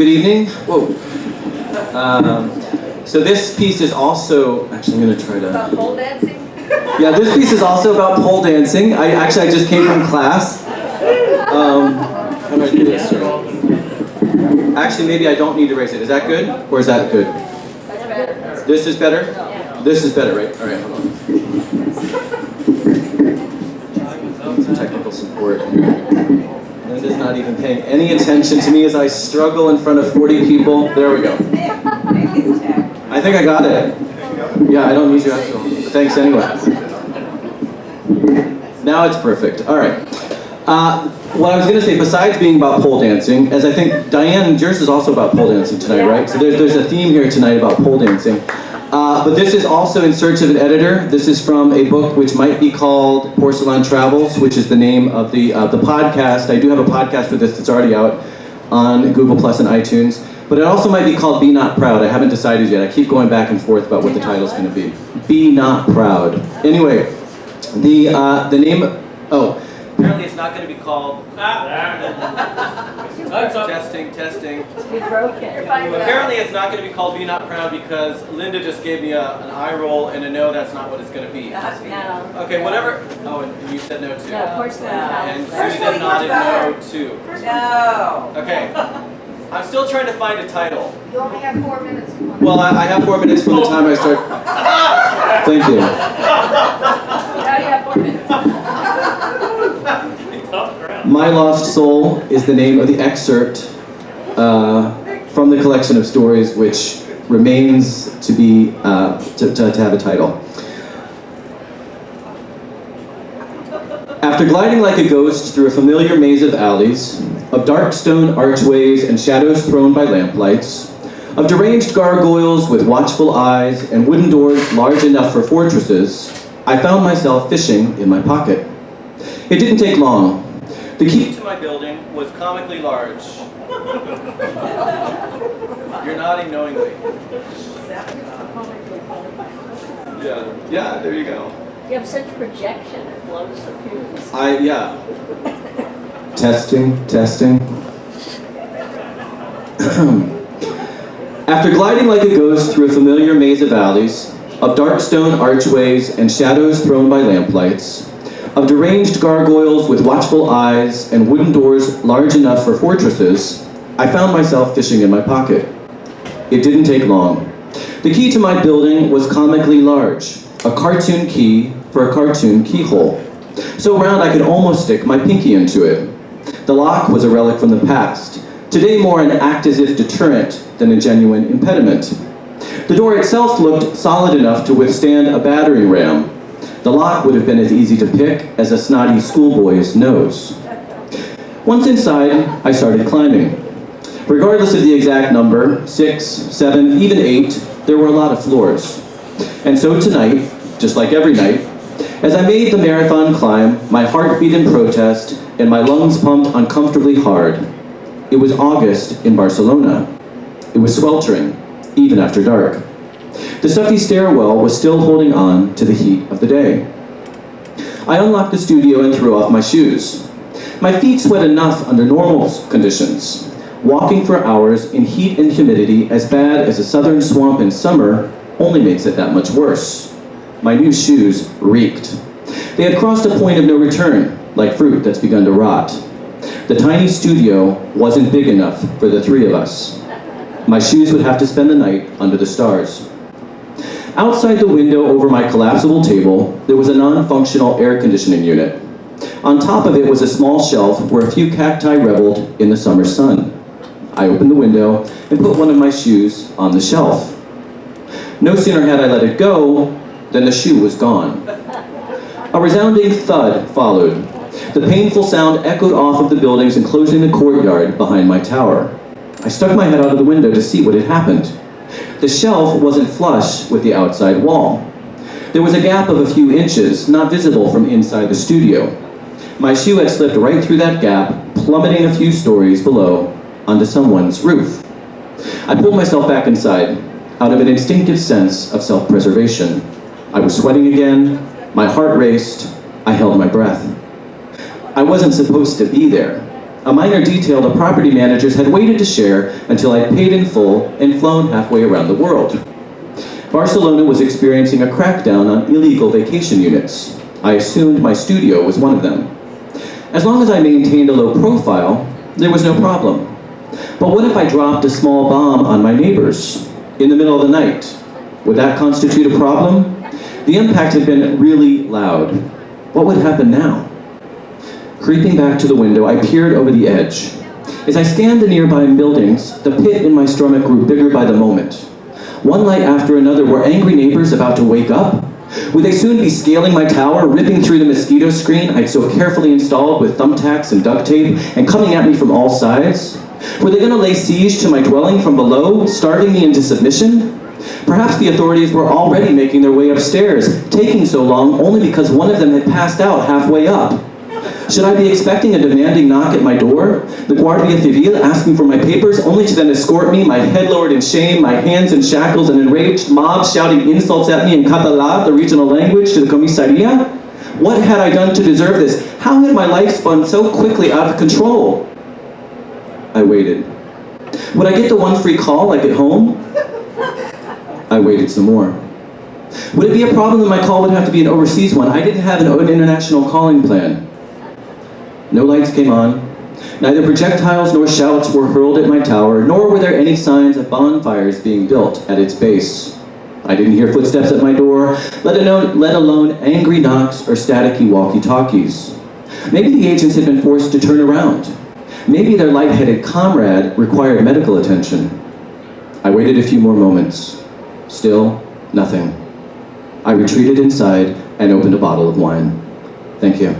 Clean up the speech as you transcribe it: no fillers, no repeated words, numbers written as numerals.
Good evening. Whoa. So this piece is also, actually I'm going to try to... About pole dancing? Yeah, this piece is also about pole dancing. I just came from class. How do I do this? Actually, maybe I don't need to raise it. Is that good? Or is that good? That's better. This is better? Yeah. This is better, right? All right, hold on. Need some technical support. Linda's not even paying any attention to me as I struggle in front of 40 people. There we go. I think I got it. Yeah, I don't need you after all. Thanks anyway. Now it's perfect. All right. What I was going to say, besides being about pole dancing, as I think, Diane, yours is also about pole dancing tonight, right? So there's a theme here tonight about pole dancing. But this is also in search of an editor. This is from a book which might be called Porcelain Travels, which is the name of the podcast. I do have a podcast for this that's already out on Google Plus and iTunes. But it also might be called Be Not Proud. I haven't decided yet. I keep going back and forth about what the title's going to be. Be Not Proud. Anyway, the name... Oh, apparently it's not going to be called... Testing. You broke it. Apparently it's not going to be called Be Not Proud because Linda just gave me an eye roll and a no, that's not what it's going to be. No. Okay, whatever. Oh, and you said no too. No, porcelain And towels. Susan nodded no too. No. Okay. I'm still trying to find a title. You only have 4 minutes. Well, I have 4 minutes from the time I start. Thank you. Now you have 4 minutes. My Lost Soul is the name of the excerpt from the collection of stories which remains to be to have a title. After gliding like a ghost through a familiar maze of alleys, of dark stone archways and shadows thrown by lamplights, of deranged gargoyles with watchful eyes and wooden doors large enough for fortresses, I found myself fishing in my pocket. It didn't take long. The key to my building was comically large. You're nodding knowingly. Yeah, there you go. You have such projection, it blows the fuse. Testing. After gliding like a ghost through a familiar maze of alleys, of dark stone archways and shadows thrown by lamplights, of deranged gargoyles with watchful eyes and wooden doors large enough for fortresses, I found myself fishing in my pocket. It didn't take long. The key to my building was comically large, a cartoon key for a cartoon keyhole. So round I could almost stick my pinky into it. The lock was a relic from the past, today more an act-as-if deterrent than a genuine impediment. The door itself looked solid enough to withstand a battering ram. The lock would have been as easy to pick as a snotty schoolboy's nose. Once inside, I started climbing. Regardless of the exact number, 6, 7, even 8, there were a lot of floors. And so tonight, just like every night, as I made the marathon climb, my heart beat in protest and my lungs pumped uncomfortably hard. It was August in Barcelona. It was sweltering, even after dark. The stuffy stairwell was still holding on to the heat of the day. I unlocked the studio and threw off my shoes. My feet sweat enough under normal conditions. Walking for hours in heat and humidity as bad as a southern swamp in summer only makes it that much worse. My new shoes reeked. They had crossed a point of no return, like fruit that's begun to rot. The tiny studio wasn't big enough for the three of us. My shoes would have to spend the night under the stars. Outside the window over my collapsible table, there was a non-functional air conditioning unit. On top of it was a small shelf where a few cacti reveled in the summer sun. I opened the window and put one of my shoes on the shelf. No sooner had I let it go than the shoe was gone. A resounding thud followed. The painful sound echoed off of the buildings enclosing the courtyard behind my tower. I stuck my head out of the window to see what had happened. The shelf wasn't flush with the outside wall. There was a gap of a few inches, not visible from inside the studio. My shoe had slipped right through that gap, plummeting a few stories below onto someone's roof. I pulled myself back inside, out of an instinctive sense of self-preservation. I was sweating again, my heart raced, I held my breath. I wasn't supposed to be there. a minor detail the property managers had waited to share until I'd paid in full and flown halfway around the world. Barcelona was experiencing a crackdown on illegal vacation units. I assumed my studio was one of them. As long as I maintained a low profile, there was no problem. But what if I dropped a small bomb on my neighbors in the middle of the night? Would that constitute a problem? The impact had been really loud. What would happen now? Creeping back to the window, I peered over the edge. As I scanned the nearby buildings, the pit in my stomach grew bigger by the moment. One light after another were angry neighbors about to wake up. Would they soon be scaling my tower, ripping through the mosquito screen I'd so carefully installed with thumbtacks and duct tape, and coming at me from all sides? Were they going to lay siege to my dwelling from below, starving me into submission? Perhaps the authorities were already making their way upstairs, taking so long only because one of them had passed out halfway up. Should I be expecting a demanding knock at my door? The Guardia Civil asking for my papers, only to then escort me, my head lowered in shame, my hands in shackles, an enraged mob shouting insults at me in Catalan, the regional language, to the comisaria? What had I done to deserve this? How had my life spun so quickly out of control? I waited. Would I get the one free call like at home? I waited some more. Would it be a problem that my call would have to be an overseas one? I didn't have an international calling plan. No lights came on. Neither projectiles nor shouts were hurled at my tower, nor were there any signs of bonfires being built at its base. I didn't hear footsteps at my door, let alone angry knocks or staticky walkie-talkies. Maybe the agents had been forced to turn around. Maybe their light-headed comrade required medical attention. I waited a few more moments. Still, nothing. I retreated inside and opened a bottle of wine. Thank you.